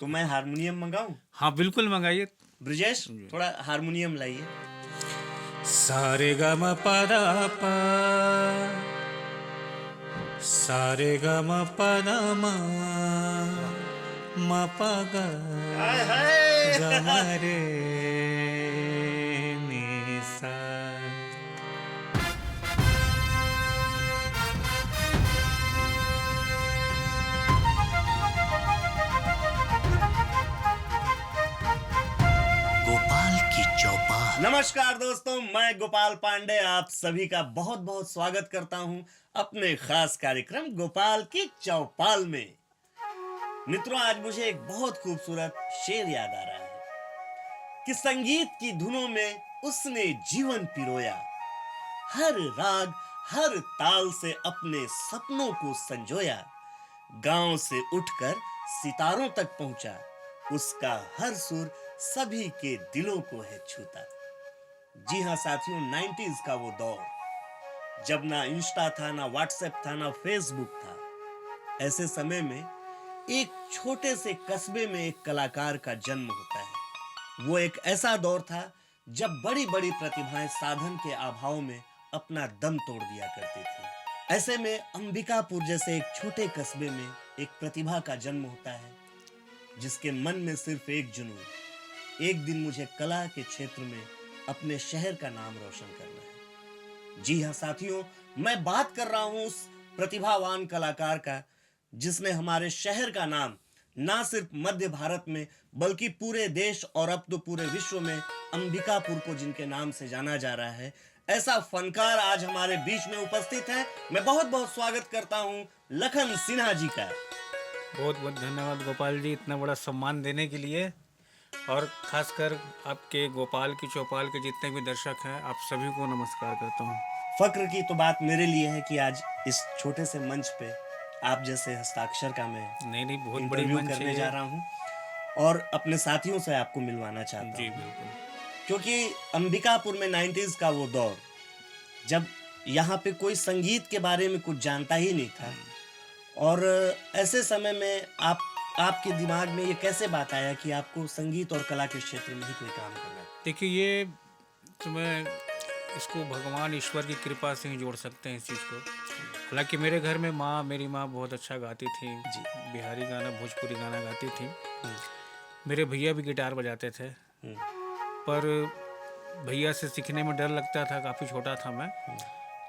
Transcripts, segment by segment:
तो मैं हारमोनियम मंगाऊं? हाँ बिल्कुल मंगाइए। ब्रिजेश, थोड़ा हारमोनियम लाइए। सारे ग म पदा पा, सारे ग म पदा मा, म प ग हाय हाय। ग म रे नि सा। गोपाल की चौपाल। नमस्कार दोस्तों, मैं गोपाल पांडे आप सभी का बहुत बहुत स्वागत करता हूं अपने खास कार्यक्रम गोपाल की चौपाल में। मित्रों, आज मुझे एक बहुत खूबसूरत शेर याद आ रहा है कि संगीत की धुनों में उसने जीवन पिरोया, हर राग हर ताल से अपने सपनों को संजोया, गांव से उठकर सितारों तक पहुंचा, उसका हर सुर सभी के दिलों को है छूता। जी हां साथियों, 90s का वो दौर जब ना इंस्टा था, ना व्हाट्सएप था, ना फेसबुक था। ऐसे समय में एक छोटे से कस्बे में एक कलाकार का जन्म होता है। वो एक ऐसा दौर था जब बड़ी बड़ी प्रतिभाएं साधन के अभाव में अपना दम तोड़ दिया करती थी। ऐसे में अंबिकापुर जैसे एक छोटे कस्बे में एक प्रतिभा का जन्म होता है, जिसके मन में सिर्फ एक जुनून, एक दिन मुझे कला के क्षेत्र में अपने शहर का नाम रोशन करना है। जी हां साथियों, मैं बात कर रहा हूं उस प्रतिभावान कलाकार का जिसने हमारे शहर का नाम ना सिर्फ मध्य भारत में बल्कि पूरे देश और अब तो पूरे विश्व में अंबिकापुर को जिनके नाम से जाना जा रहा है, ऐसा फनकार आज हमारे बीच में उपस्थित है। मैं बहुत बहुत स्वागत करता हूं लखन सिन्हा जी का। बहुत बहुत धन्यवाद गोपाल जी, इतना बड़ा सम्मान देने के लिए। और खासकर आपके गोपाल की चौपाल के जितने भी दर्शक हैं, आप सभी को नमस्कार करता हूँ। फक्र की तो बात मेरे लिए है कि आज इस छोटे से मंच पे आप जैसे हस्ताक्षर का मैं नहीं बहुत बड़ी इंटरव्यू मंच करने है जा रहा हूँ और अपने साथियों से आपको मिलवाना चाहता जी हूँ। बिल्कुल। क्योंकि अंबिकापुर में 90s का वो दौर जब यहाँ पे कोई संगीत के बारे में कुछ जानता ही नहीं था, और ऐसे समय में आपके दिमाग में ये कैसे बात आया कि आपको संगीत और कला के क्षेत्र में ही कोई काम करना है? देखिए, ये तो मैं इसको भगवान ईश्वर की कृपा से ही जोड़ सकते हैं इस चीज़ को। हालांकि मेरे घर में मेरी माँ बहुत अच्छा गाती थी जी। बिहारी गाना, भोजपुरी गाना गाती थी। मेरे भैया भी गिटार बजाते थे, पर भैया से सीखने में डर लगता था, काफ़ी छोटा था मैं।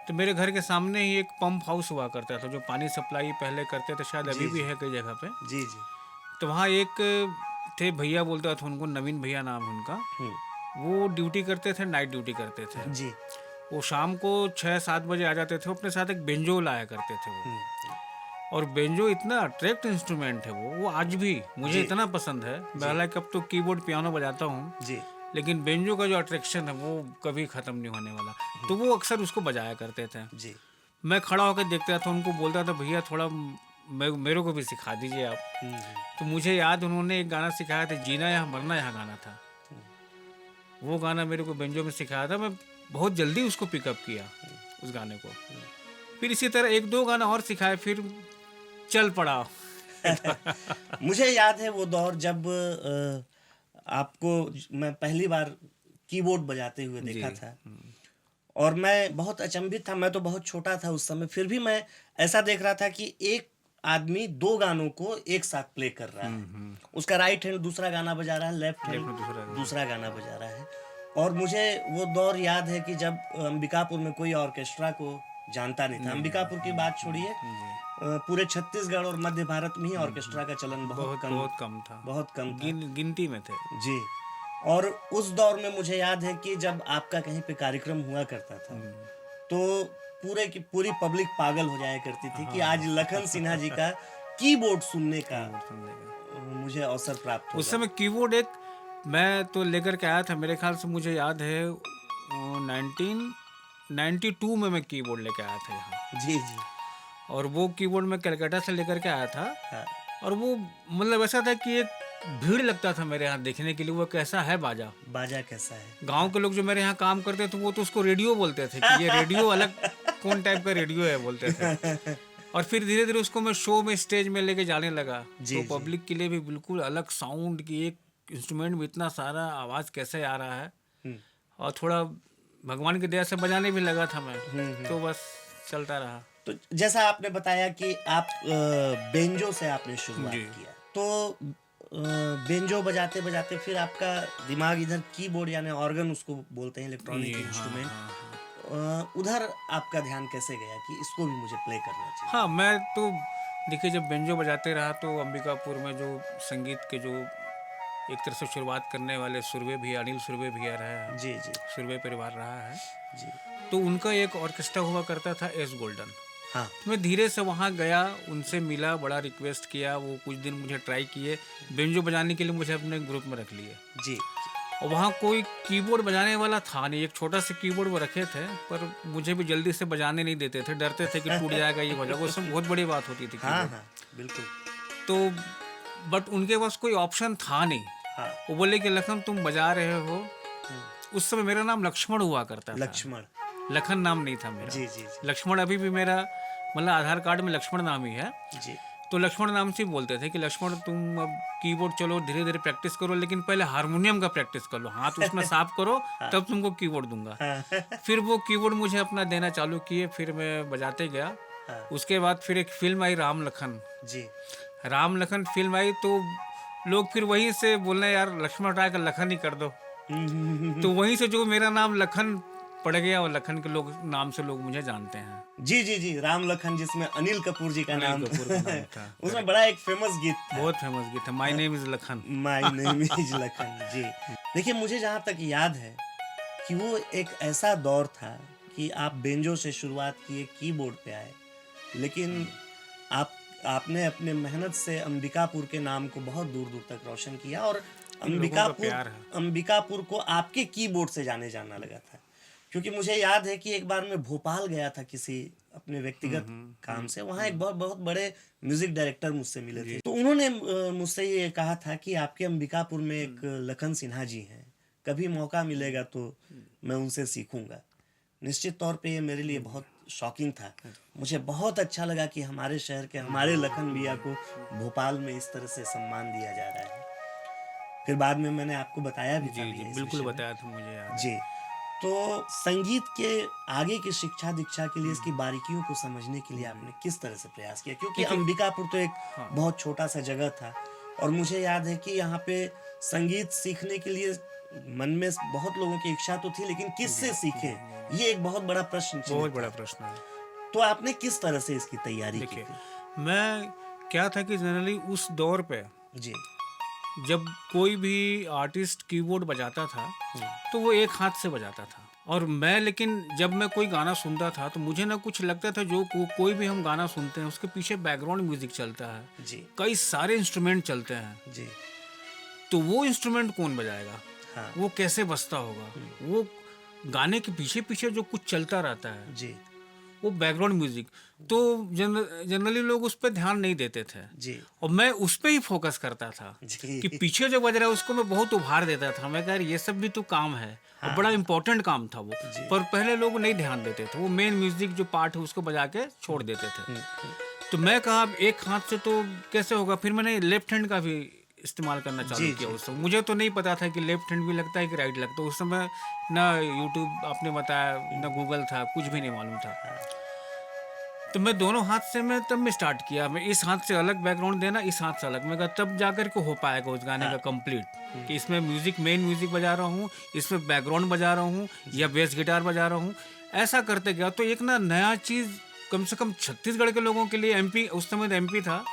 तो मेरे घर के सामने ही एक पंप हाउस हुआ करता था जो पानी सप्लाई पहले करते थे, शायद अभी भी है कई जगह पे। जी जी। तो वहाँ एक थे भैया, बोलता था उनको, नवीन भैया नाम है उनका। वो ड्यूटी करते थे, नाइट ड्यूटी करते थे जी। वो शाम को 6-7 बजे आ जाते थे। अपने साथ एक बेंजो लाया करते थे वो। और बेंजो इतना अट्रैक्ट इंस्ट्रूमेंट है वो आज भी मुझे इतना पसंद है। मैं हालांकि अब तो कीबोर्ड पियानो बजाता हूँ जी। लेकिन बेंजो का जो अट्रैक्शन है वो कभी ख़त्म नहीं होने वाला। तो वो अक्सर उसको बजाया करते थे जी। मैं खड़ा होकर देखता था, उनको बोलता था भैया थोड़ा मेरे को भी सिखा दीजिए आप। तो मुझे याद उन्होंने एक गाना सिखाया था, जीना यहाँ मरना यहाँ गाना था। वो गाना मेरे को बेंजो में सिखाया था। मैं बहुत जल्दी उसको पिकअप किया उस गाने को। फिर इसी तरह 1-2 गाना और सिखाए, फिर चल पड़ा। मुझे याद है वो दौर जब आपको मैं पहली बार कीबोर्ड बजाते हुए देखा था, और मैं बहुत अचंभित था। मैं तो बहुत छोटा था उस समय, फिर भी मैं ऐसा देख रहा था कि एक आदमी 2 गानों को एक साथ प्ले कर रहा है। उसका राइट हैंड दूसरा गाना बजा रहा है, लेफ्ट हैंड दूसरा गाना बजा रहा है। और मुझे वो दौर याद है कि जब अंबिकापुर में कोई ऑर्केस्ट्रा को जानता नहीं था। अंबिकापुर की बात छोड़िए, पूरे छत्तीसगढ़ और मध्य भारत में ही ऑर्केस्ट्रा का चलन बहुत कम था। बहुत कम था, गिनती में थे जी। और उस दौर में मुझे याद है कि जब आपका कहीं पे कार्यक्रम हुआ करता था तो पूरी पब्लिक पागल हो जाया करती थी कि आज लखन सिन्हा जी का कीबोर्ड सुनने का मुझे अवसर प्राप्त हुआ। उस समय कीबोर्ड एक मैं तो लेकर के आया था, मेरे ख्याल से मुझे याद है 1992 में मैं कीबोर्ड लेकर आया था यहाँ। जी जी। और वो कीबोर्ड मैं कलकत्ता से लेकर के आया था। हाँ। और वो मतलब ऐसा था कि एक भीड़ लगता था मेरे यहाँ देखने के लिए, वो कैसा है बाजा कैसा है। गांव के लोग जो मेरे यहाँ काम करते थे वो तो उसको रेडियो बोलते थे कि ये रेडियो अलग कौन टाइप का रेडियो है बोलते थे। और फिर धीरे धीरे उसको मैं शो में स्टेज में लेके जाने लगा, जी, तो जी। पब्लिक के लिए भी बिल्कुल अलग साउंड की, एक इंस्ट्रूमेंट में इतना सारा आवाज़ कैसे आ रहा है। हम्म, और थोड़ा भगवान की दया से बजाने भी लगा था मैं, तो बस चलता रहा। तो जैसा आपने बताया कि आप बेंजो से आपने शुरुआत जी। किया, तो बेंजो बजाते बजाते फिर आपका दिमाग इधर कीबोर्ड यानी ऑर्गन उसको बोलते हैं, इलेक्ट्रॉनिक जी, हाँ, इंस्ट्रूमेंट, हाँ, हाँ। उधर आपका ध्यान कैसे गया कि इसको भी मुझे प्ले करना चाहिए? हाँ, मैं तो देखिए जब बेंजो बजाते रहा तो अंबिकापुर में जो संगीत के जो एक तरह से शुरुआत करने वाले सुरवे भैया, अनिल सुरवे भैया रहे हैं, जी, जी, सुरवे परिवार रहा है, जी। तो उनका एक ऑर्केस्ट्रा हुआ करता था एस गोल्डन। हाँ, मैं धीरे से वहाँ गया, उनसे मिला, बड़ा रिक्वेस्ट किया, वो कुछ दिन मुझे ट्राई किए, बेंजो बजाने के लिए मुझे अपने ग्रुप में रख लिए। जी, और वहाँ कोई कीबोर्ड बजाने वाला था नहीं, एक छोटा सा कीबोर्ड वो रखे थे, पर मुझे भी जल्दी से बजाने नहीं देते थे, डरते थे कि टूट जाएगा, ये हो जाएगा, उसमें बहुत बड़ी बात होती थी हाँ, कीबोर्ड। हाँ, बिल्कुल। तो बट उनके पास कोई ऑप्शन था नहीं। हाँ, वो बोले कि लखन तुम बजा रहे हो, उस समय मेरा नाम लक्ष्मण हुआ करता था, लक्ष्मण। लखन नाम नहीं था मेरा। जी, जी, जी, लक्ष्मण अभी भी मेरा मतलब आधार कार्ड में लक्ष्मण नाम ही है, जी। तो लक्ष्मण नाम से ही बोलते थे कि लक्ष्मण तुम अब कीबोर्ड चलो धीरे धीरे प्रैक्टिस करो, लेकिन पहले हारमोनियम का प्रैक्टिस कर लो, हाथ उसमें साफ करो, तब तुमको कीबोर्ड दूंगा। हाँ, फिर वो कीबोर्ड मुझे अपना देना चालू किए, फिर मैं बजाते गया। हाँ, उसके बाद फिर एक फिल्म आई राम लखन। जी। राम लखन फिल्म आई तो लोग फिर वहीं से बोलने यार लक्ष्मण राय का लखन ही कर दो, तो वहीं से जो मेरा नाम लखन पड़ गया, और लखन के लोग नाम से लोग मुझे जानते हैं। जी, जी, जी, राम लखन, जिसमें अनिल कपूर जी का अनिल नाम कपूर का नाम था। उसमें बड़ा एक फेमस गीत था, बहुत फेमस गीत है, my name is Lakhan. My name is Lakhan. जी। देखिए, मुझे जहाँ तक याद है कि वो एक ऐसा दौर था कि आप बेंजो से शुरुआत किए, कीबोर्ड पे आए, लेकिन आपने अपने मेहनत से अंबिकापुर के नाम को बहुत दूर दूर तक रोशन किया, और लोगों का प्यार है। अंबिकापुर को आपके कीबोर्ड से जाना लगा था। क्योंकि मुझे याद है कि एक बार मैं भोपाल गया था किसी अपने व्यक्तिगत काम से, वहाँ एक बहुत बहुत बड़े म्यूजिक डायरेक्टर मुझसे मिले थे, तो उन्होंने मुझसे ये कहा था कि आपके अंबिकापुर में एक लखन सिन्हा जी हैं, कभी मौका मिलेगा तो मैं उनसे सीखूंगा। निश्चित तौर पे ये मेरे लिए बहुत शॉकिंग था। मुझे बहुत अच्छा लगा कि हमारे शहर के हमारे लखन भैया को भोपाल में इस तरह से सम्मान दिया जा रहा है। फिर बाद में मैंने आपको बताया भी था जी जी भैया इस बिल्कुल विषय में। बताया था मुझे याद है। जी। तो संगीत के आगे की शिक्षा दीक्षा के लिए, इसकी बारीकियों को समझने के लिए आपने किस तरह से प्रयास किया? क्योंकि अंबिकापुर तो एक बहुत छोटा सा जगह था, और मुझे याद है कि यहाँ पे संगीत सीखने के लिए मन में बहुत लोगों की इच्छा तो थी, लेकिन किससे सीखे, ये एक बहुत बड़ा प्रश्न चिन्ह बहुत था। बड़ा प्रश्न है। तो आपने किस तरह से इसकी तैयारी की देखिए, थी? मैं क्या था कि जनरली उस दौर पे जी। जब कोई भी आर्टिस्ट कीबोर्ड बजाता था तो वो एक हाथ से बजाता था, और मैं लेकिन जब मैं कोई गाना सुनता था तो मुझे ना कुछ लगता था, जो कोई भी हम गाना सुनते हैं उसके पीछे बैकग्राउंड म्यूजिक चलता है, जी। कई सारे इंस्ट्रूमेंट चलते हैं, जी। तो वो इंस्ट्रूमेंट कौन बजाएगा, हाँ। वो कैसे बजता होगा, वो गाने के पीछे पीछे जो कुछ चलता रहता है जी। वो बैकग्राउंड म्यूजिक, तो जनरली लोग उस पर ध्यान नहीं देते थे, जी। और मैं उस पर ही फोकस करता था जी। कि पीछे जो बज रहा है उसको मैं बहुत उभार देता था। मैं कह रहा ये सब भी तो काम है, और बड़ा इंपॉर्टेंट काम था वो, पर पहले लोग नहीं ध्यान देते थे, वो मेन म्यूजिक जो पार्ट है उसको बजा के छोड़ देते थे। तो मैं कहा अब एक हाथ से तो कैसे होगा, फिर मैंने लेफ्ट हैंड का भी इस्तेमाल करना चालू किया। उस समय मुझे तो नहीं पता था कि लेफ्ट हैंड भी लगता है कि राइट लगता है, उस समय ना यूट्यूब आपने बताया ना गूगल था, कुछ भी नहीं मालूम था। तो मैं दोनों हाथ से मैं तब मैं स्टार्ट किया, मैं इस हाथ से अलग बैकग्राउंड देना, इस हाथ से अलग, मैं कहा तब जाकर के हो पाएगा उस गाने का कंप्लीट, कि इसमें म्यूजिक मेन म्यूजिक बजा रहा हूँ, इसमें बैकग्राउंड बजा रहा हूँ, या बेस गिटार बजा रहा हूँ। ऐसा करते गया तो एक ना नया चीज़, कम से कम छत्तीसगढ़ के लोगों के लिए, एमपी उस समय तो एमपी था,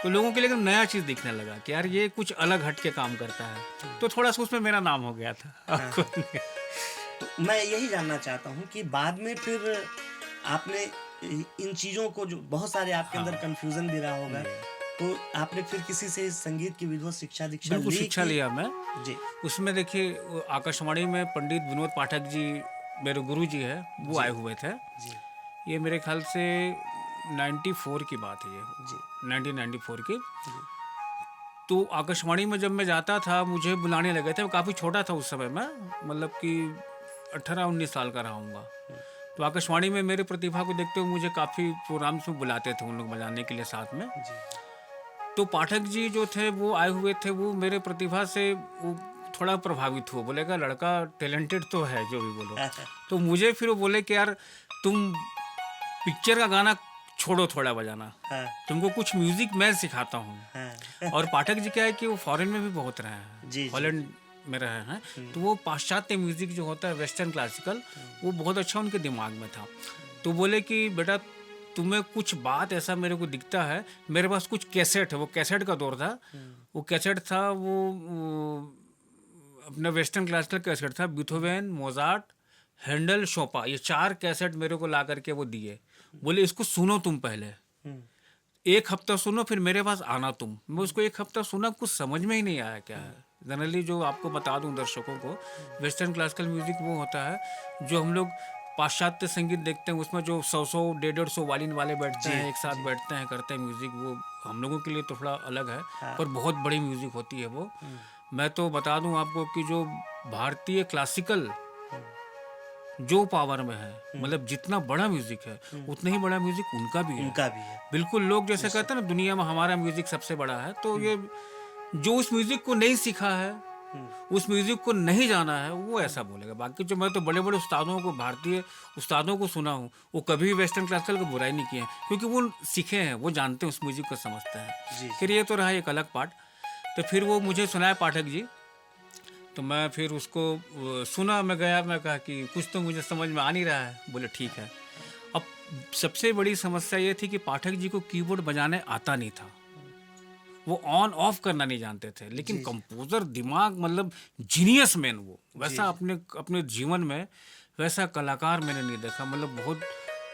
तो लोगों के लिए एक नया चीज़ दिखने लगा कि यार ये कुछ अलग हट के काम करता है, तो थोड़ा सा उसमें मेरा नाम हो गया था। तो मैं यही जानना चाहता हूँ कि बाद में फिर आपने इन चीज़ों को, जो बहुत सारे आपके अंदर कंफ्यूजन भी रहा होगा, तो आपने फिर किसी से संगीत की विधिवत शिक्षा दीक्षा बिल्कुल ली? शिक्षा लिया मैं जी। उसमें। देखिए आकाशवाणी में पंडित विनोद पाठक जी मेरे गुरु जी है, वो आए हुए थे। जी। ये मेरे ख्याल से 94 की बात है, ये जी। 1994 की। तो आकाशवाणी में जब मैं जाता था मुझे बुलाने लगे थे, काफ़ी छोटा था उस समय मैं, मतलब कि 18-19 साल का रहा हूँगा। तो आकाशवाणी में मेरे प्रतिभा को देखते हुए मुझे काफ़ी प्रोग्राम्स में बुलाते थे उन लोग बजाने के लिए साथ में। जी। तो पाठक जी जो थे वो आए हुए थे, वो मेरे प्रतिभा से वो थोड़ा प्रभावित हुए, बोलेगा लड़का टैलेंटेड तो है जो भी बोलो। तो मुझे फिर वो बोले कि यार तुम पिक्चर का गाना छोड़ो थोड़ा बजाना, हाँ, तुमको कुछ म्यूजिक मैं सिखाता हूँ। हाँ। और पाठक जी क्या है कि वो फॉरेन में भी बहुत रहे हैं, जी, जी। हॉलैंड में रहे हैं, तो वो पाश्चात्य म्यूजिक जो होता है वेस्टर्न क्लासिकल, वो बहुत अच्छा उनके दिमाग में था। तो बोले कि बेटा तुम्हें कुछ बात ऐसा मेरे को दिखता है, मेरे पास कुछ कैसेट है, वो कैसेट का दौर था, वो कैसेट था वो अपना वेस्टर्न क्लासिकल कैसेट था, बीथोवेन, मोजार्ट, हैंडल, शोपा, ये 4 कैसेट मेरे को ला करके वो दिए। बोले इसको सुनो तुम पहले, एक हफ्ता सुनो, फिर मेरे पास आना तुम। मैं उसको एक हफ्ता सुना, कुछ समझ में ही नहीं आया क्या है। जनरली जो आपको बता दूं दर्शकों को, वेस्टर्न क्लासिकल म्यूजिक वो होता है जो हम लोग पाश्चात्य संगीत देखते हैं, उसमें जो 100 150 वालिन वाले बैठते हैं, एक साथ बैठते हैं, करते हैं म्यूजिक, वो हम लोगों के लिए तो थोड़ा अलग है, पर बहुत बड़ी म्यूजिक होती है वो। मैं तो बता दूं आपको कि जो भारतीय क्लासिकल जो पावर में है, मतलब जितना बड़ा म्यूजिक है उतना ही बड़ा म्यूजिक उनका भी है। उनका भी है। बिल्कुल, लोग जैसे कहते हैं ना दुनिया में हमारा म्यूजिक सबसे बड़ा है, तो ये जो उस म्यूजिक को नहीं सीखा है, उस म्यूजिक को नहीं जाना है, वो ऐसा बोलेगा। बाकी जो मैं तो बड़े बड़े उस्तादों को, भारतीय उस्तादों को सुना हूँ, वो कभी भी वेस्टर्न क्लासिकल को बुराई नहीं किए हैं, क्योंकि वो सीखे हैं, वो जानते हैं, उस म्यूजिक को समझते हैं। जी। फिर ये तो रहा एक अलग पार्ट। तो फिर वो मुझे सुनाया पाठक जी, तो मैं फिर उसको सुना, मैं गया, मैं कहा कि कुछ तो मुझे समझ में आ नहीं रहा है। बोले ठीक है। अब सबसे बड़ी समस्या ये थी कि पाठक जी को कीबोर्ड बजाने आता नहीं था, वो ऑन ऑफ करना नहीं जानते थे, लेकिन कंपोजर दिमाग, मतलब जीनियस मैन वो, वैसा अपने जीवन में वैसा कलाकार मैंने नहीं देखा। मतलब बहुत,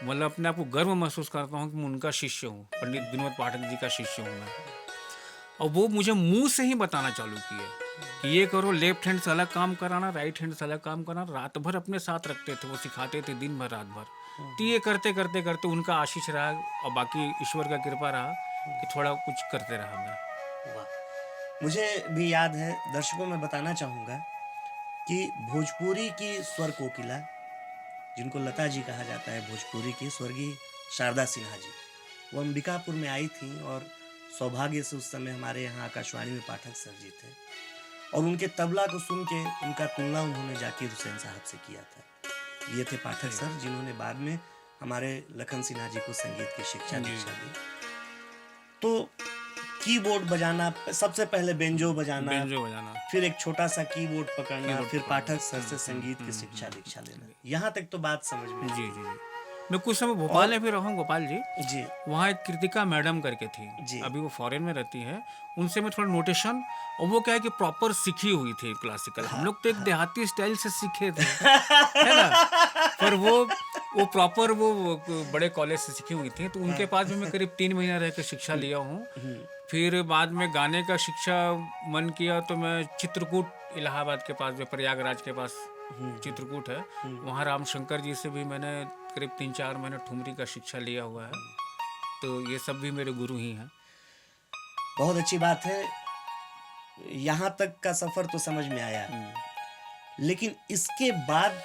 मतलब अपने आप को गर्व महसूस करता हूँ कि मैं उनका शिष्य हूँ, पंडित विनोद पाठक जी का शिष्य हूँ मैं। और वो मुझे मुंह से ही बताना चालू किए कि ये करो, लेफ्ट हैंड से अलग काम कराना, राइट हैंड से अलग काम कराना। रात भर अपने साथ रखते थे, वो सिखाते थे दिन भर रात भर। तो ये करते करते करते उनका आशीष रहा, और बाकी ईश्वर का कृपा रहा कि थोड़ा कुछ करते रहा मैं। वाह। मुझे भी याद है, दर्शकों में बताना चाहूँगा कि भोजपुरी की स्वर कोकिला, जिनको लता जी कहा जाता है, भोजपुरी की स्वर्गीय शारदा सिन्हा जी, वो अंबिकापुर में आई थी, और सौभाग्य से उस समय हमारे यहाँ आकाशवाणी में पाठक सर जी थे, और उनके तबला को सुन के उनका तुलना उन्होंने जाकिर हुसैन साहब से किया था। ये थे पाठक सर, जिन्होंने बाद में हमारे लखन सिन्हा जी को संगीत की शिक्षा दीक्षा दी। तो कीबोर्ड बजाना, सबसे पहले बेंजो बजाना, फिर एक छोटा सा कीबोर्ड पकड़ना, फिर पाठक सर से संगीत की शिक्षा दीक्षा लेना, यहाँ तक तो बात समझ में। जी जी जी। मैं कुछ समय भोपाल में भी रहा हूँ गोपाल जी। जी। वहाँ एक कृतिका मैडम करके थी जी। अभी वो फॉरेन में रहती है, उनसे मैं थोड़ा नोटेशन, और वो क्या है कि प्रॉपर सीखी हुई थी क्लासिकल। हम लोग तो एक देहाती स्टाइल से सीखे थे, है ना, पर वो प्रॉपर वो बड़े कॉलेज से सीखी हुई थी। तो उनके पास भी मैं करीब 3 महीना रह कर शिक्षा लिया हूँ। फिर बाद में गाने का शिक्षा मन किया तो मैं चित्रकूट, इलाहाबाद के पास, जो प्रयागराज के पास चित्रकूट है, वहाँ रामशंकर जी से भी मैंने करीब 3-4 महीने ठुमरी का शिक्षा लिया हुआ है। तो ये सब भी मेरे गुरु ही हैं। बहुत अच्छी बात है, यहाँ तक का सफर तो समझ में आया, लेकिन इसके बाद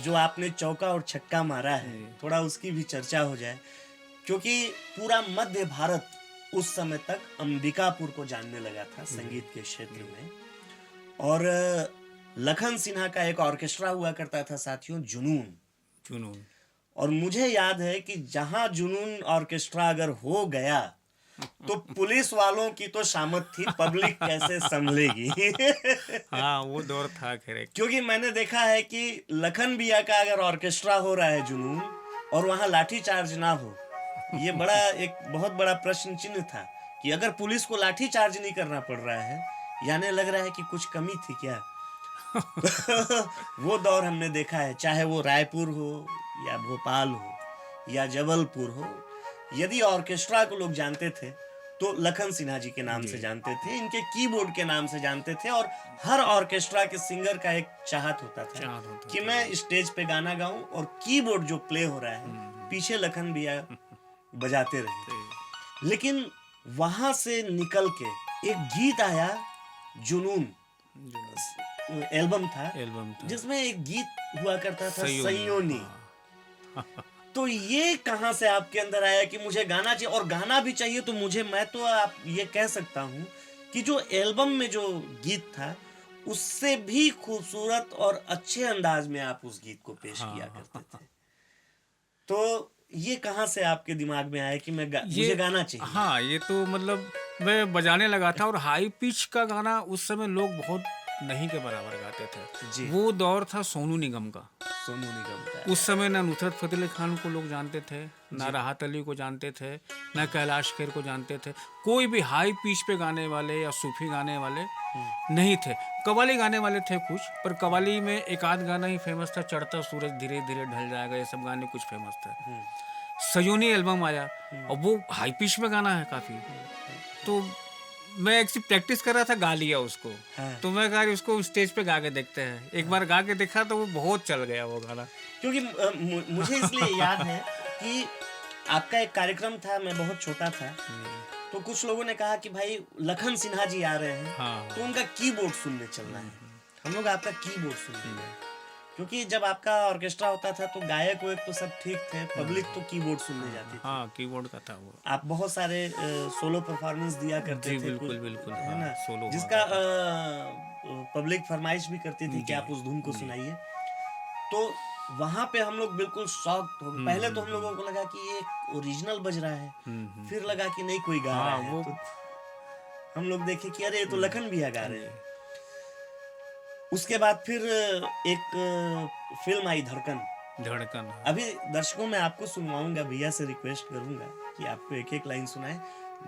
जो आपने चौका और छक्का मारा है, थोड़ा उसकी भी चर्चा हो जाए, क्योंकि पूरा मध्य भारत उस समय तक अंबिकापुर को जानने लगा था संगीत के क्षेत्र में। और लखन सिन्हा का एक ऑर्केस्ट्रा हुआ करता था साथियों, जुनून। और मुझे याद है कि जहां जुनून ऑर्केस्ट्रा अगर हो गया तो पुलिस वालों की तो शामत थी, पब्लिक कैसे संभलेगी। हाँ, वो दौर था खैर। क्योंकि मैंने देखा है कि लखन भैया का अगर ऑर्केस्ट्रा हो रहा है जुनून, और वहां लाठी चार्ज ना हो, ये बड़ा एक बहुत बड़ा प्रश्न चिन्ह था कि अगर पुलिस को लाठी चार्ज नहीं करना पड़ रहा है, यानी लग रहा है कि कुछ कमी थी क्या। वो दौर हमने देखा है, चाहे वो रायपुर हो या भोपाल हो या जबलपुर हो, यदि ऑर्केस्ट्रा को लोग जानते थे तो लखन सिन्हा जी के नाम से जानते थे, इनके कीबोर्ड के नाम से जानते थे। और हर ऑर्केस्ट्रा के सिंगर का एक चाहत होता था कि मैं स्टेज पे गाना गाऊं और कीबोर्ड जो प्ले हो रहा है पीछे लखन भैया बजाते रहे। लेकिन वहां से निकल के एक गीत आया, जुनून एल्बम था, जिसमें एक गीत हुआ करता था, सयोनी। तो ये कहाँ से आपके अंदर आया कि मुझे गाना चाहिए, और गाना भी चाहिए तो मुझे, मैं तो आप ये कह सकता हूँ कि जो एल्बम में जो गीत था उससे भी खूबसूरत और अच्छे अंदाज में आप उस गीत को पेश किया करते थे। तो ये कहाँ से आपके दिमाग में आया कि मुझे गाना चाहिए? हाँ, ये तो मतलब मैं बजाने लगा था, और हाई पिच का गाना उस समय लोग बहुत नहीं के बराबर गाते थे। जी। वो दौर था सोनू निगम का। सोनू निगम का। उस समय ना नुसरत फतेह अली खान को लोग जानते थे, ना राहत अली को जानते थे, ना कैलाश खेर को जानते थे। कोई भी हाई पिच पे गाने वाले या सूफी गाने वाले नहीं थे। कव्वाली गाने वाले थे कुछ, पर कव्वाली में एक आध गाना ही फेमस था, चढ़ता सूरज धीरे धीरे ढल जाएगा, ये सब गाने कुछ फेमस थे। सयोनी एल्बम आया और वो हाई पिच में गाना है काफी। तो मैं एक्चुअली प्रैक्टिस कर रहा था, गा लिया उसको। हाँ। तो मैं कहा उसको स्टेज पे गा के देखते हैं। एक बार गा के देखा तो वो बहुत चल गया वो गाना। क्योंकि मुझे इसलिए याद है कि आपका एक कार्यक्रम था, मैं बहुत छोटा था, तो कुछ लोगों ने कहा कि भाई लखन सिन्हा जी आ रहे हैं, हाँ। तो उनका कीबोर्ड सुनने चलना है। हम लोग आपका कीबोर्ड सुनने गए, क्योंकि जब आपका ऑर्केस्ट्रा होता था तो गायक वो एक तो सब ठीक थे, पब्लिक तो कीबोर्ड सुनने जाती थी। हाँ, कीबोर्ड का था वो। आप बहुत सारे सोलो परफॉर्मेंस दिया करते जी थे। बिल्कुल बिल्कुल, है हाँ, ना, सोलो हुआ जिसका करता पब्लिक फरमाइश भी करती थी कि आप उस धुन को सुनाइए। तो वहां पे हम लोग बिल्कुल शॉक्ड हो गए। पहले तो हम लोगों को लगा कि ये ओरिजिनल बज रहा है, फिर लगा कि नहीं कोई गा रहा है। वो तो हम लोग देखे कि अरे ये तो लखन भैया गा रहे हैं। उसके बाद फिर एक फिल्म आई धड़कन। धड़कन। अभी दर्शकों में आपको सुनवाऊंगा, भैया से रिक्वेस्ट करूंगा कि आपको एक एक लाइन सुनाए।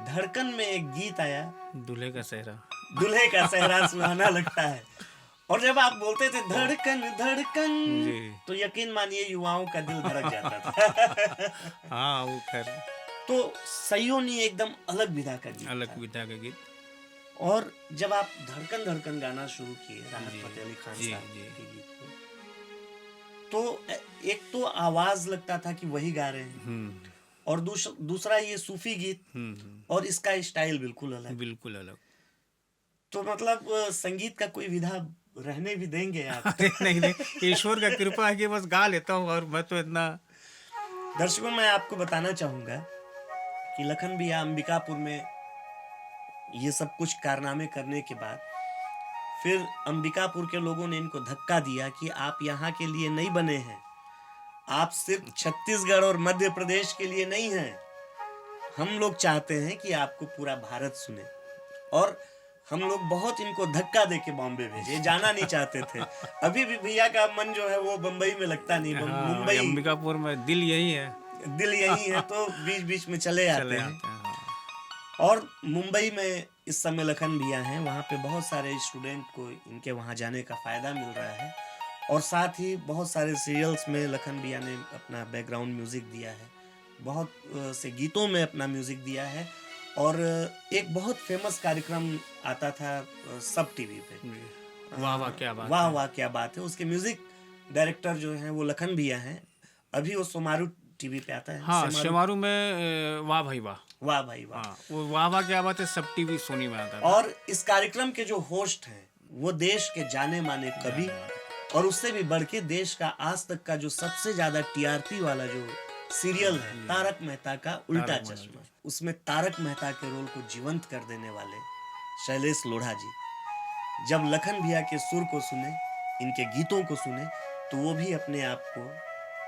धड़कन में एक गीत आया, दूल्हे का सेहरा। दूल्हे का सेहरा सुहाना लगता है, और जब आप बोलते थे धड़कन धड़कन, तो यकीन मानिए युवाओं का दिल धड़क जाता था। हाँ, वो खैर तो सयोनी एकदम अलग विधा का गीत, अलग विधा का गीत। और जब आप धड़कन धड़कन गाना शुरू किए राहत फतेह अली खान साहब के गीत को, तो एक तो आवाज लगता था कि वही गा रहे हैं, और दूसरा ये सूफी गीत, और इसका स्टाइल बिल्कुल अलग। बिल्कुल अलग। तो मतलब संगीत का कोई विधा रहने भी देंगे आप? नहीं नहीं, ईश्वर का कृपा है कि बस गा लेता हूँ, और मैं तो इतना। दर्शकों, मैं आपको बताना चाहूंगा कि लखन भैया अंबिकापुर में ये सब कुछ कारनामे करने के बाद फिर अंबिकापुर के लोगों ने इनको धक्का दिया कि आप यहाँ के लिए नहीं बने हैं, आप सिर्फ छत्तीसगढ़ और मध्य प्रदेश के लिए नहीं हैं, हम लोग चाहते हैं कि आपको पूरा भारत सुने। और हम लोग बहुत इनको धक्का देके बॉम्बे भेजे, जाना नहीं चाहते थे। अभी भी भैया का मन जो है वो बम्बई में लगता नहीं, मुंबई, अंबिकापुर में दिल यही है, दिल यही है, तो बीच बीच में चले आते हैं। और मुंबई में इस समय लखन भैया हैं, वहाँ पे बहुत सारे स्टूडेंट को इनके वहाँ जाने का फायदा मिल रहा है, और साथ ही बहुत सारे सीरियल्स में लखन भैया ने अपना बैकग्राउंड म्यूजिक दिया है, बहुत से गीतों में अपना म्यूजिक दिया है। और एक बहुत फेमस कार्यक्रम आता था सब टीवी पे, वाह वाह क्या बात, वाह वाह क्या बात है। उसके म्यूजिक डायरेक्टर जो हैं वो लखन भैया हैं। अभी वो सोमारू टीवी पे आता है। हाँ, सोमारू में वाह भाई वाह, वाह भाई वाह, हाँ, वो वाह वाह क्या बात है, सब टीवी सोनी में आता था। और इस कार्यक्रम के जो होस्ट हैं वो देश के जाने माने कवि, और उससे भी बढ़ के देश का आज तक का जो सबसे ज्यादा टीआरपी वाला जो सीरियल है, तारक मेहता का उल्टा चश्मा, उसमें तारक मेहता के रोल को जीवंत कर देने वाले शैलेश लोढ़ा जी, जब लखन भैया के सुर को सुने, इनके गीतों को सुने, तो वो भी अपने आप को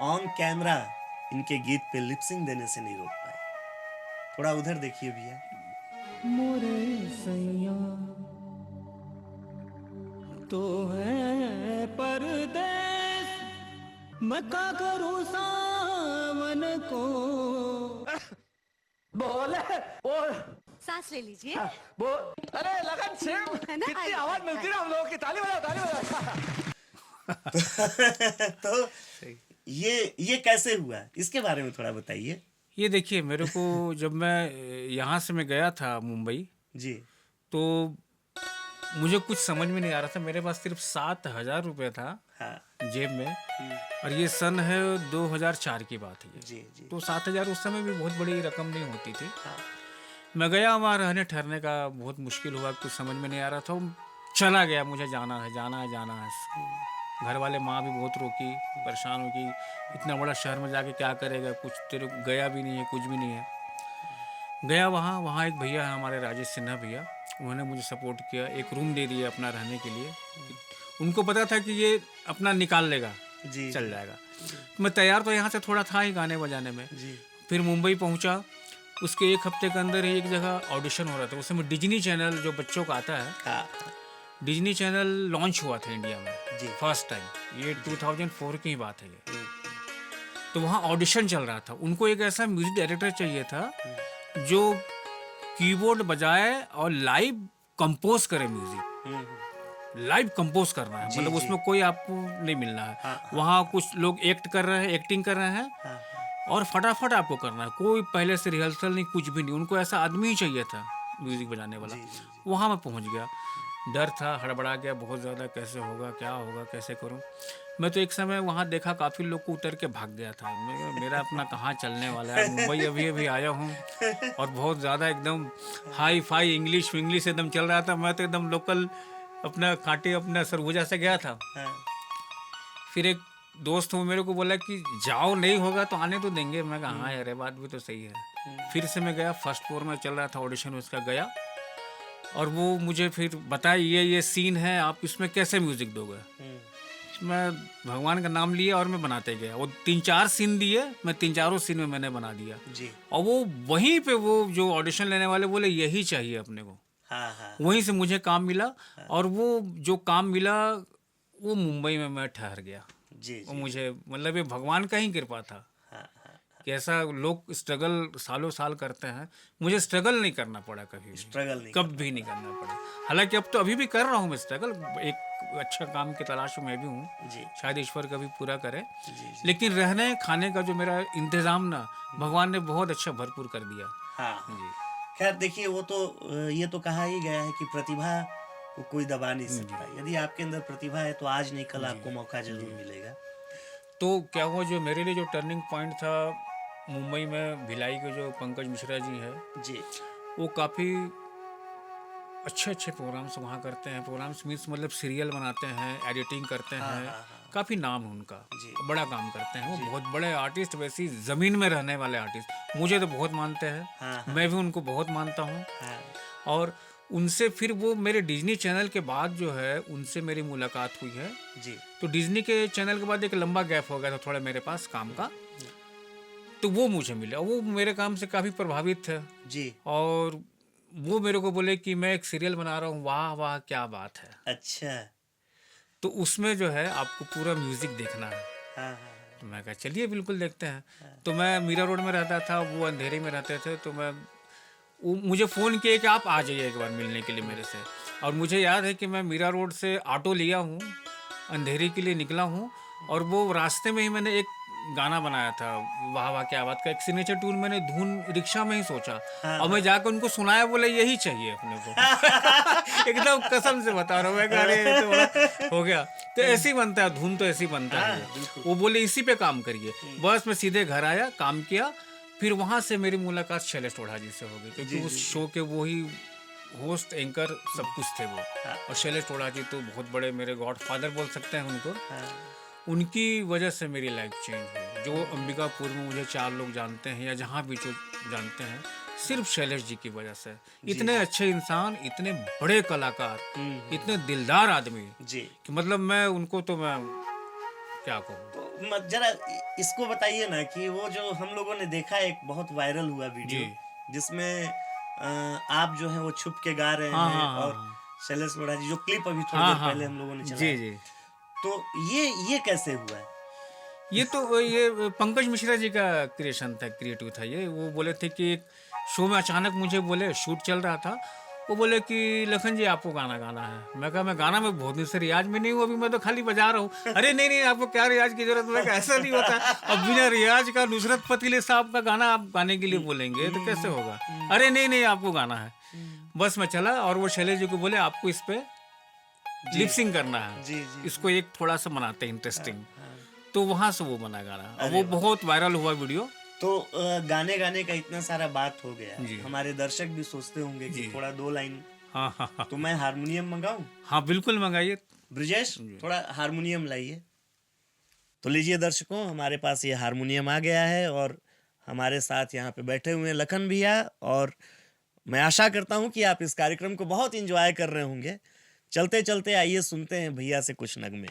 ऑन कैमरा इनके गीत पे लिपसिंग देने से नहीं रोक पाए। थोड़ा उधर देखिए भैया। मोरे सैया तो है परदेस, मैं का करूं सावन को। बोले बोल, सांस ले लीजिए। बोल, अरे लगन सिंह, कितनी आवाज मिलती है हम लोगों की। ताली बजाओ, ताली बजाओ। तो ये कैसे हुआ, इसके बारे में थोड़ा बताइए। ये देखिए, मेरे को जब मैं यहाँ से मैं गया था मुंबई जी, तो मुझे कुछ समझ में नहीं आ रहा था। मेरे पास सिर्फ 7,000 रुपये था, हाँ, जेब में, और ये सन है 2004 की बात है। जी जी। तो 7,000 उस समय भी बहुत बड़ी रकम नहीं होती थी। हाँ। मैं गया, वहाँ रहने ठहरने का बहुत मुश्किल हुआ, कुछ समझ में नहीं आ रहा था। चला गया, मुझे जाना है जाना है जाना है। घर वाले माँ भी बहुत रोकी, परेशान हो कि इतना बड़ा शहर में जाके क्या करेगा, कुछ तेरे को गया भी नहीं है, कुछ भी नहीं है। गया वहाँ एक भैया है हमारे, राजेश सिन्हा भैया, उन्होंने मुझे सपोर्ट किया, एक रूम दे दिया अपना रहने के लिए। उनको पता था कि ये अपना निकाल लेगा, जी, चल जाएगा। मैं तैयार तो यहाँ से थोड़ा था ही गाने बजाने में। जी, फिर मुंबई पहुँचा, उसके एक हफ्ते के अंदर ही एक जगह ऑडिशन हो रहा था। उसमें डिज्नी चैनल जो बच्चों का आता है, हाँ, डिज्नी चैनल लॉन्च हुआ था इंडिया में जी, फर्स्ट टाइम। ये 2004 की ही बात है ये। तो वहाँ ऑडिशन चल रहा था। उनको एक ऐसा म्यूजिक डायरेक्टर चाहिए था जो कीबोर्ड बजाए और लाइव कंपोज करे म्यूजिक। लाइव कंपोज करना है, मतलब उसमें कोई आपको नहीं मिलना है। हाँ, वहाँ कुछ लोग एक्ट कर रहे हैं, एक्टिंग कर रहे हैं, हाँ, और फटाफट आपको करना है। कोई पहले से रिहर्सल नहीं, कुछ भी नहीं। उनको ऐसा आदमी ही चाहिए था म्यूजिक बजाने वाला। वहाँ मैं पहुँच गया। डर था, हड़बड़ा गया बहुत ज़्यादा, कैसे होगा, क्या होगा, कैसे करूँ। मैं तो एक समय वहाँ देखा काफ़ी लोग को उतर के भाग गया था। मेरा अपना कहाँ चलने वाला है, मुंबई अभी अभी आया हूँ और बहुत ज़्यादा एकदम हाई फाई इंग्लिश एकदम चल रहा था। मैं तो एकदम लोकल अपना कांटे अपना सरगुजा से गया था। हाँ, फिर एक दोस्त वो मेरे को बोला कि जाओ, नहीं होगा तो आने तो देंगे। मैं कहा हाँ यार, ये बात भी तो सही है। फिर से मैं गया, फर्स्ट फ्लोर में चल रहा था ऑडिशन, उसका गया और वो मुझे फिर बताया ये सीन है, आप इसमें कैसे म्यूजिक दोगे। मैं भगवान का नाम लिया और मैं बनाते गया। वो 3-4 सीन दिए, मैं 3-4 सीन में मैंने बना दिया। जी, और वो वहीं पे वो जो ऑडिशन लेने वाले बोले यही चाहिए अपने को। हाँ, हाँ, वहीं से मुझे काम मिला और वो जो काम मिला वो मुंबई में मैं ठहर गया। जी, वो मुझे मतलब ये भगवान का ही कृपा था हाँ, हाँ, कि ऐसा लोग स्ट्रगल सालों साल करते हैं, मुझे स्ट्रगल नहीं करना पड़ा कभी भी, स्ट्रगल नहीं कब भी नहीं करना पड़ा। हालांकि अब तो अभी भी कर रहा हूँ मैं स्ट्रगल, एक अच्छा काम की तलाश में मैं भी हूँ, जी, शायद ईश्वर कभी पूरा करे। जी, लेकिन रहने खाने का जो मेरा इंतज़ाम ना, भगवान ने बहुत अच्छा भरपूर कर दिया। हाँ। जी खैर देखिए, वो तो ये तो कहा ही गया है कि प्रतिभा को कोई दबा नहीं सकता। यदि आपके अंदर प्रतिभा है तो आज नहीं कल आपको मौका जरूर मिलेगा। तो क्या हुआ, जो मेरे लिए जो टर्निंग पॉइंट था मुंबई में, भिलाई के जो पंकज मिश्रा जी हैं, जी, वो काफ़ी अच्छे प्रोग्राम्स वहाँ करते हैं। प्रोग्राम्स मीन्स मतलब सीरियल बनाते हैं, एडिटिंग करते हैं, काफ़ी नाम है उनका, बड़ा काम करते हैं। वो बहुत बड़े आर्टिस्ट, वैसी ज़मीन में रहने वाले आर्टिस्ट, मुझे तो बहुत मानते हैं। मैं भी उनको बहुत मानता हूँ। और उनसे फिर वो मेरे डिज्नी चैनल के बाद जो है उनसे मेरी मुलाकात हुई है। जी, तो डिज्नी के चैनल के बाद एक लंबा गैप हो गया था थोड़ा मेरे पास काम का, तो वो मुझे मिला। वो मेरे काम से काफ़ी प्रभावित थे जी, और वो मेरे को बोले कि मैं एक सीरियल बना रहा हूँ। वाह वाह, क्या बात है। अच्छा, तो उसमें जो है आपको पूरा म्यूज़िक देखना है। हाँ, हाँ, तो मैं कहा चलिए बिल्कुल देखते हैं। तो मैं मीरा रोड में रहता था, वो अंधेरी में रहते थे। तो वो मुझे फ़ोन किए कि आप आ जाइए एक बार मिलने के लिए मेरे से। और मुझे याद है कि मैं मीरा रोड से ऑटो लिया हूँ, अंधेरी के लिए निकला हूँ, और वो रास्ते में ही मैंने एक गाना बनाया था, वाह वाह क्या बात का, एक सिग्नेचर ट्यून मैंने धुन रिक्शा में ही सोचा। और मैं जाकर उनको सुनाया, बोले यही चाहिए अपने को। एकदम कसम से बता रहा हूँ मैं, गाने तो बड़ा हो गया। तो ऐसे ही बनता है धुन, तो ऐसे ही बनता है। वो बोले इसी पे काम करिए। बस मैं सीधे घर आया, काम किया। फिर वहाँ से मेरी मुलाकात शैलेश टोढ़ा जी से हो गई, क्योंकि उस शो के वो ही होस्ट, एंकर, सब कुछ थे वो। और शैलेश टोढ़ा जी तो बहुत बड़े मेरे गॉड फादर बोल सकते हैं उनको। उनकी वजह से मेरी लाइफ चेंज हुई। जो अंबिकापुर में मुझे 4 लोग जानते हैं या जहाँ भी जो जानते हैं, सिर्फ शैलेश जी की वजह से। इतने अच्छे इंसान, इतने बड़े कलाकार, इतने दिलदार आदमी जी, कि मतलब मैं उनको तो मैं क्या कहूँ। तो जरा इसको बताइए ना कि वो जो हम लोगों ने देखा, एक बहुत वायरल हुआ वीडियो जिसमें आप जो है वो छुप के गा रहे हैं और शैलेश टोढ़ा जी, जो क्लिप अभी थोड़ी देर पहले हम लोगों ने चलाया। जी। तो ये कैसे हुआ है? ये पंकज मिश्रा जी का क्रिएशन था, क्रिएटिव था ये। वो बोले थे कि एक शो में अचानक मुझे बोले, शूट चल रहा था, वो बोले कि लखन जी आपको गाना गाना है। मैं कहा मैं गाना में बहुत दिन से रियाज में नहीं हूँ, अभी मैं तो खाली बजा रहा हूँ। अरे नहीं आपको क्या रियाज की जरूरत। मैं ऐसा नहीं होता, अब बिना रियाज का नुसरत फतेह साहब का गाना आप गाने के लिए बोलेंगे तो कैसे होगा। अरे नहीं आपको गाना है। बस मैं चला और वो शैलेश जी को बोले आपको इस पे लिपसिंग करना है, जी, इसको एक थोड़ा सा बनाते हैं इंटरेस्टिंग। तो वहां से वो बना गाना और वो बहुत वायरल हुआ वीडियो। तो गाने गाने का इतना सारा बात हो गया, हमारे दर्शक भी सोचते होंगे कि थोड़ा 2 लाइन हाँ हाँ हाँ तो मैं हारमोनियम मंगाऊं? हाँ, बिल्कुल मंगाइए। ब्रिजेश, थोड़ा हारमोनियम लाइए। तो लीजिए दर्शकों, हमारे पास ये हारमोनियम आ गया है और हमारे साथ यहाँ पे बैठे हुए हैं लखन भैया। और मैं आशा करता हूँ कि आप इस कार्यक्रम को बहुत इंजॉय कर रहे होंगे। चलते चलते आइए सुनते हैं भैया से कुछ नगमे।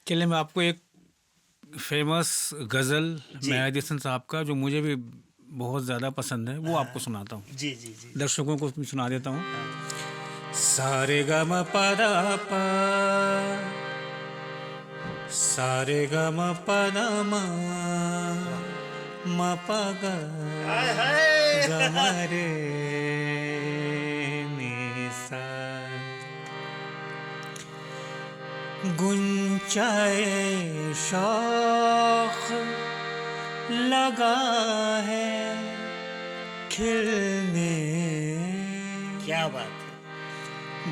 चलिए, मैं आपको एक फेमस गज़ल जी। मेहदी हसन साहब का, जो मुझे भी बहुत ज़्यादा पसंद है, वो आपको सुनाता हूँ। जी जी जी। दर्शकों को सुना देता हूँ। सारे ग म प द प, सारे ग म प द म प ग हाय हाय। ग म रे नि सा। गुंचाए शौख लगा है खिलने, क्या बात है।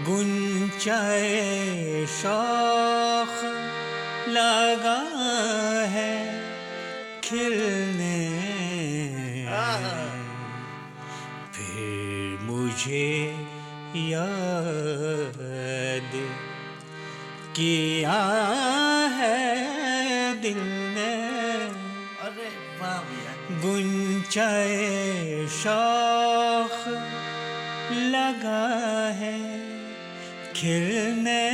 गुंचाए शौख लगा है खिलने, आहा। फिर मुझे याद किया है दिल ने, अरे वाह भैया। गुंचाए शौख लगा है खिलने,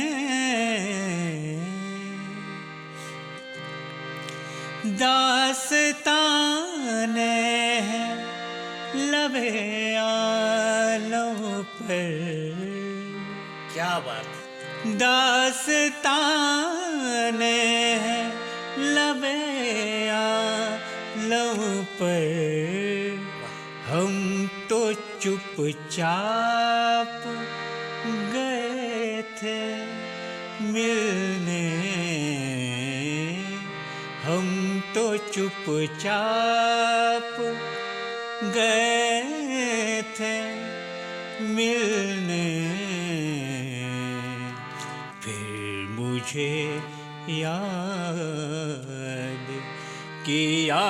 दास्ताने हैं लबे आलम पर, क्या बात है। दास्ताने हैं लबे आलम पर, हम तो चुपचाप गए थे मिलने, हम तो चुपचाप गए थे मिलने, फिर मुझे याद किया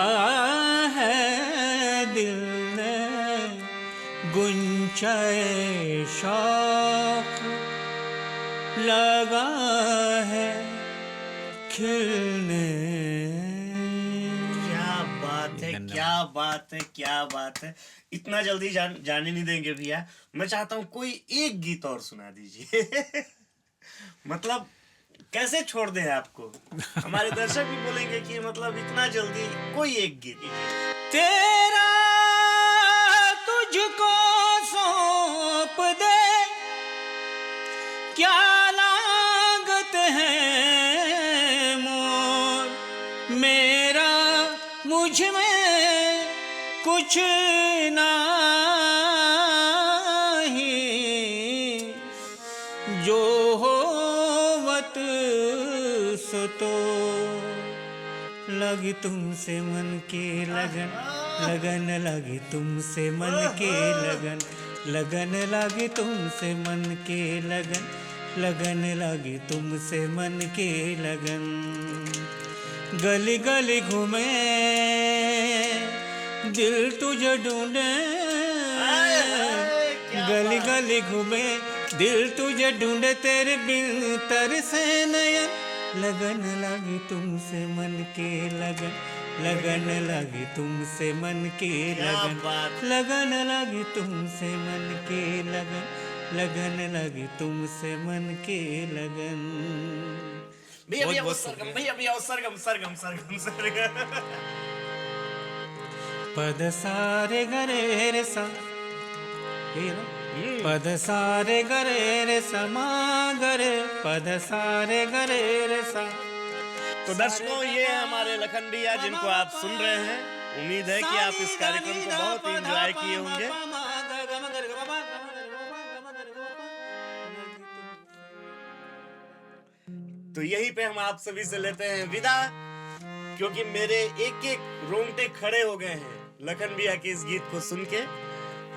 है दिल ने, गुंचाए शौक लगा है खिलने। क्या बात है, क्या बात है, क्या बात है। इतना जल्दी जाने नहीं देंगे भैया। मैं चाहता हूँ कोई एक गीत और सुना दीजिए। मतलब कैसे छोड़ दें आपको। हमारे दर्शक भी बोलेंगे कि मतलब इतना जल्दी कोई एक गीत। तेरा तुझको सौंप दे क्या लागत है मोर, मेरा मुझ में कुछ नहीं, जो होवत सो तो लगी तुमसे मन के लगन, लगन लगी तुमसे मन के लगन, लगन लगी तुमसे मन के लगन, लगन लगी तुमसे मन के लगन, गली गली घूमे दिल तुझे ढूंढे, गली गली घूमे दिल तुझे ढूंढे, तेरे बिन तरसे नयन, लगन लगी तुमसे मन के लगन, लगन लगी तुमसे मन के लगन, लगन लगी तुमसे मन के लगन, लगन लगी तुमसे मन के लगन। भैया भैया वो सरगम, भैया भैया वो सरगम सरगम सरगम सरगम। पद सारे गरे रे सा, पद सारे गरे रे समा गरे, पद सारे गरे रे सा। तो दर्शकों, ये है हमारे लखन भैया जिनको आप सुन रहे हैं। उम्मीद है कि आप इस कार्यक्रम को बहुत ही एंजॉय किए होंगे। तो यहीं पे हम आप सभी से लेते हैं विदा, क्योंकि मेरे एक एक रोंगटे खड़े हो गए हैं लखन भैया के इस गीत को सुन के।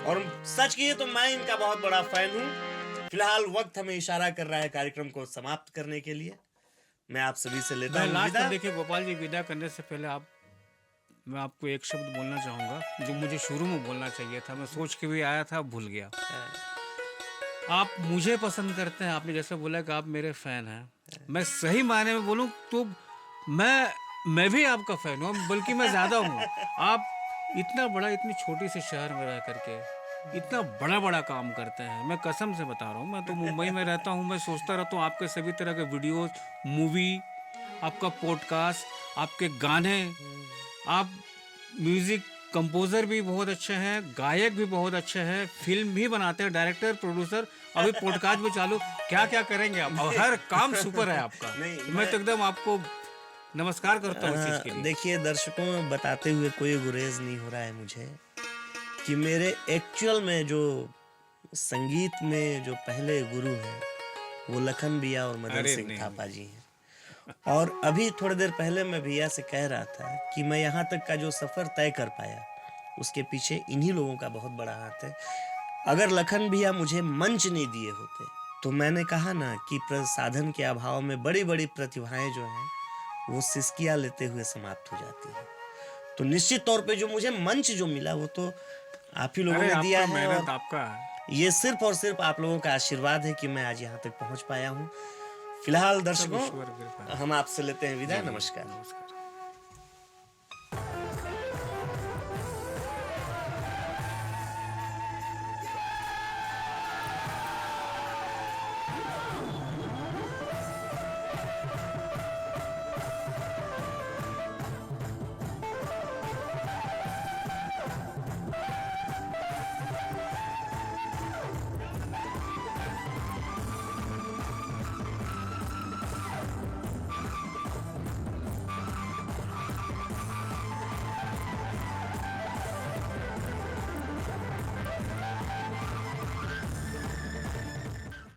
और सच कहिए तो मैं इनका बहुत बड़ा फैन हूँ। फिलहाल वक्त हमें इशारा कर रहा है कार्यक्रम को समाप्त करने के लिए। मैं आप सभी से लेता हूँ लास्ट विदा। में देखिए गोपाल जी, विदा करने से पहले मैं आपको एक शब्द बोलना चाहूँगा जो मुझे शुरू में बोलना चाहिए था, मैं सोच के भी आया था, भूल गया। आप मुझे पसंद करते हैं, आपने जैसे बोला कि आप मेरे फैन हैं, मैं सही मायने में बोलूं तो मैं भी आपका फैन हूँ, बल्कि मैं ज़्यादा हूँ। आप इतना बड़ा, इतनी छोटी सी शहर में रह करके इतना बड़ा बड़ा काम करते हैं। मैं कसम से बता रहा हूँ, मैं तो मुंबई में रहता हूँ, मैं सोचता रहता हूँ आपके सभी तरह के वीडियोस, मूवी, आपका पॉडकास्ट, आपके गाने, आप म्यूजिक कंपोजर भी बहुत अच्छे हैं, गायक भी बहुत अच्छे हैं, फिल्म भी बनाते हैं, डायरेक्टर, प्रोड्यूसर, अभी पॉडकास्ट भी चालू, क्या क्या करेंगे आप, और हर काम सुपर है आपका। नहीं, तो मैं तो एकदम आपको नमस्कार करता हूँ इस चीज के लिए। देखिए दर्शकों, बताते हुए कोई गुरेज नहीं हो रहा है मुझे कि मेरे एक्चुअल में जो संगीत में जो पहले गुरु हैं वो लखन भैया और मदन अरे सिंह नहीं, थापा जी हैं। और अभी थोड़ी देर पहले मैं भैया से कह रहा था कि मैं यहाँ तक का जो सफ़र तय कर पाया उसके पीछे इन्हीं लोगों का बहुत बड़ा हाथ है। अगर लखन भैया मुझे मंच नहीं दिए होते तो मैंने कहा ना कि प्रसाधन के अभाव में बड़ी बड़ी प्रतिभाएं जो हैं वो सिसकियां लेते हुए समाप्त हो जाती हैं। तो निश्चित तौर पे जो मुझे मंच जो मिला वो तो आप ही लोगों अरे ने दिया आपका है, मेहनत और आपका है। ये सिर्फ और सिर्फ आप लोगों का आशीर्वाद है कि मैं आज यहाँ तक पहुँच पाया हूँ। फिलहाल सब दर्शकों, ईश्वर की कृपा है। हम आपसे लेते हैं विदा। जी, जी, नमस्कार। नमस्कार।